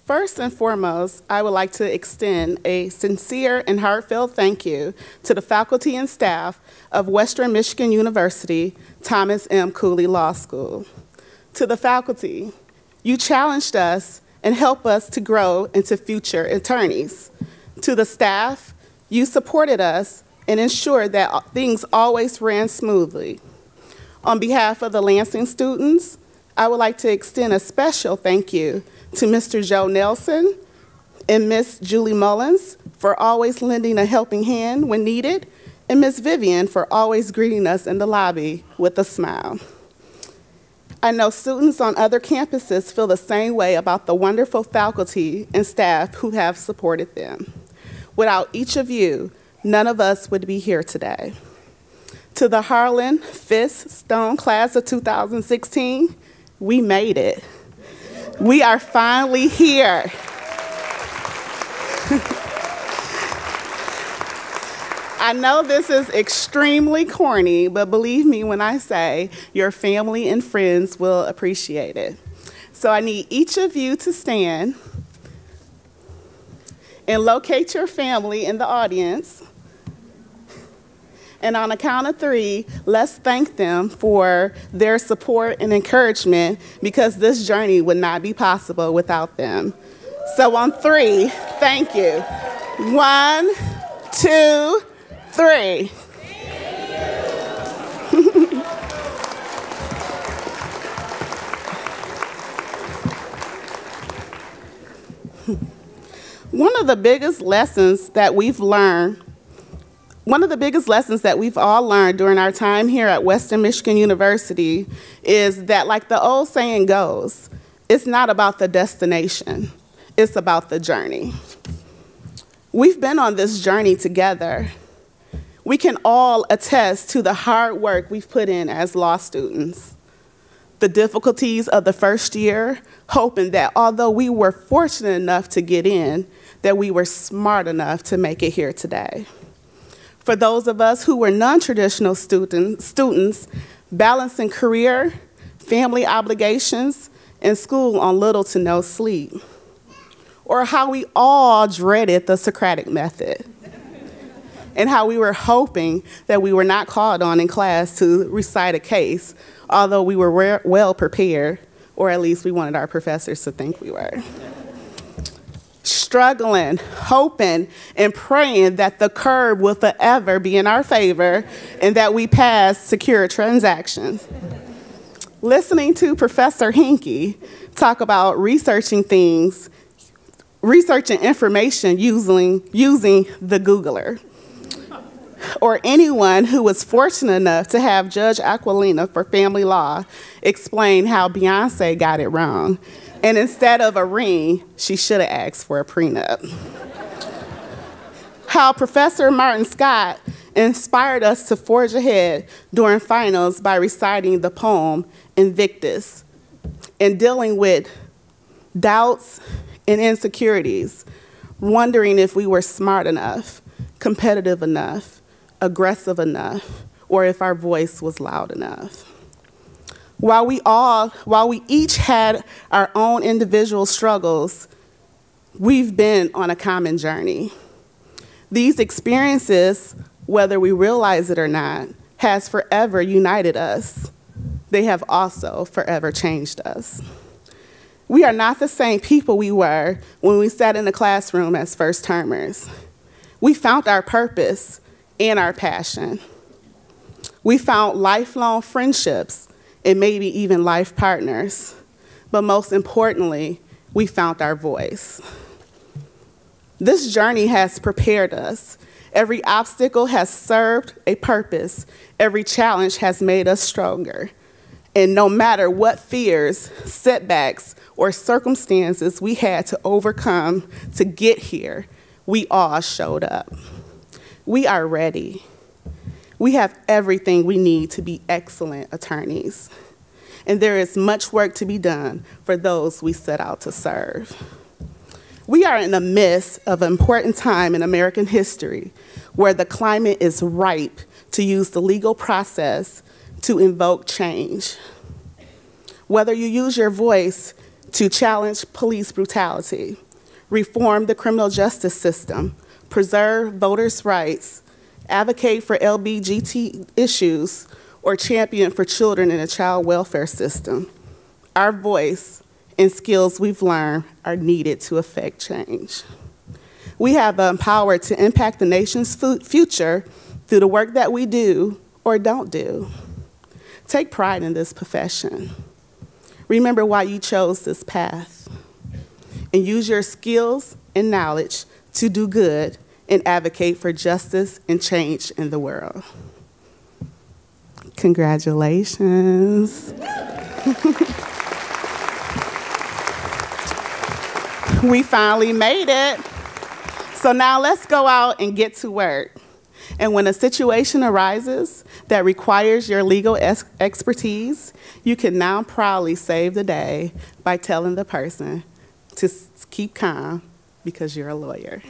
First and foremost, I would like to extend a sincere and heartfelt thank you to the faculty and staff of Western Michigan University Thomas M. Cooley Law School. To the faculty, you challenged us and helped us to grow into future attorneys. To the staff, you supported us and ensured that things always ran smoothly. On behalf of the Lansing students, I would like to extend a special thank you to Mr. Joe Nelson and Miss Julie Mullins for always lending a helping hand when needed, and Miss Vivian for always greeting us in the lobby with a smile. I know students on other campuses feel the same way about the wonderful faculty and staff who have supported them. Without each of you, none of us would be here today. To the Harlan, Fiske, Stone class of 2016, we made it. We are finally here. I know this is extremely corny, but believe me when I say your family and friends will appreciate it. So I need each of you to stand and locate your family in the audience. And on a count of 3, let's thank them for their support and encouragement, because this journey would not be possible without them. So on 3, thank you. 1, 2, 3. One of the biggest lessons that we've all learned during our time here at Western Michigan University is that, like the old saying goes, it's not about the destination, it's about the journey. We've been on this journey together. We can all attest to the hard work we've put in as law students. The difficulties of the first year, hoping that although we were fortunate enough to get in, that we were smart enough to make it here today. For those of us who were non-traditional students, balancing career, family obligations, and school on little to no sleep. Or how we all dreaded the Socratic method. And how we were hoping that we were not called on in class to recite a case, although we were well prepared, or at least we wanted our professors to think we were. Struggling, hoping, and praying that the curve will forever be in our favor and that we pass secure transactions. Listening to Professor Hinkie talk about researching information using the Googler. Or anyone who was fortunate enough to have Judge Aquilina for family law explain how Beyonce got it wrong. And instead of a ring, she should have asked for a prenup. How Professor Martin Scott inspired us to forge ahead during finals by reciting the poem Invictus and dealing with doubts and insecurities, wondering if we were smart enough, competitive enough, aggressive enough, or if our voice was loud enough. While we each had our own individual struggles, we've been on a common journey. These experiences, whether we realize it or not, has forever united us. They have also forever changed us. We are not the same people we were when we sat in the classroom as first-termers. We found our purpose and our passion. We found lifelong friendships and maybe even life partners. But most importantly, we found our voice. This journey has prepared us. Every obstacle has served a purpose. Every challenge has made us stronger. And no matter what fears, setbacks, or circumstances we had to overcome to get here, we all showed up. We are ready. We have everything we need to be excellent attorneys. And there is much work to be done for those we set out to serve. We are in the midst of an important time in American history where the climate is ripe to use the legal process to invoke change. Whether you use your voice to challenge police brutality, reform the criminal justice system, preserve voters' rights, advocate for LGBT issues, or champion for children in a child welfare system. Our voice and skills we've learned are needed to affect change. We have the power to impact the nation's future through the work that we do or don't do. Take pride in this profession. Remember why you chose this path, and use your skills and knowledge to do good and advocate for justice and change in the world. Congratulations. We finally made it. So now let's go out and get to work. And when a situation arises that requires your legal expertise, you can now proudly save the day by telling the person to keep calm because you're a lawyer.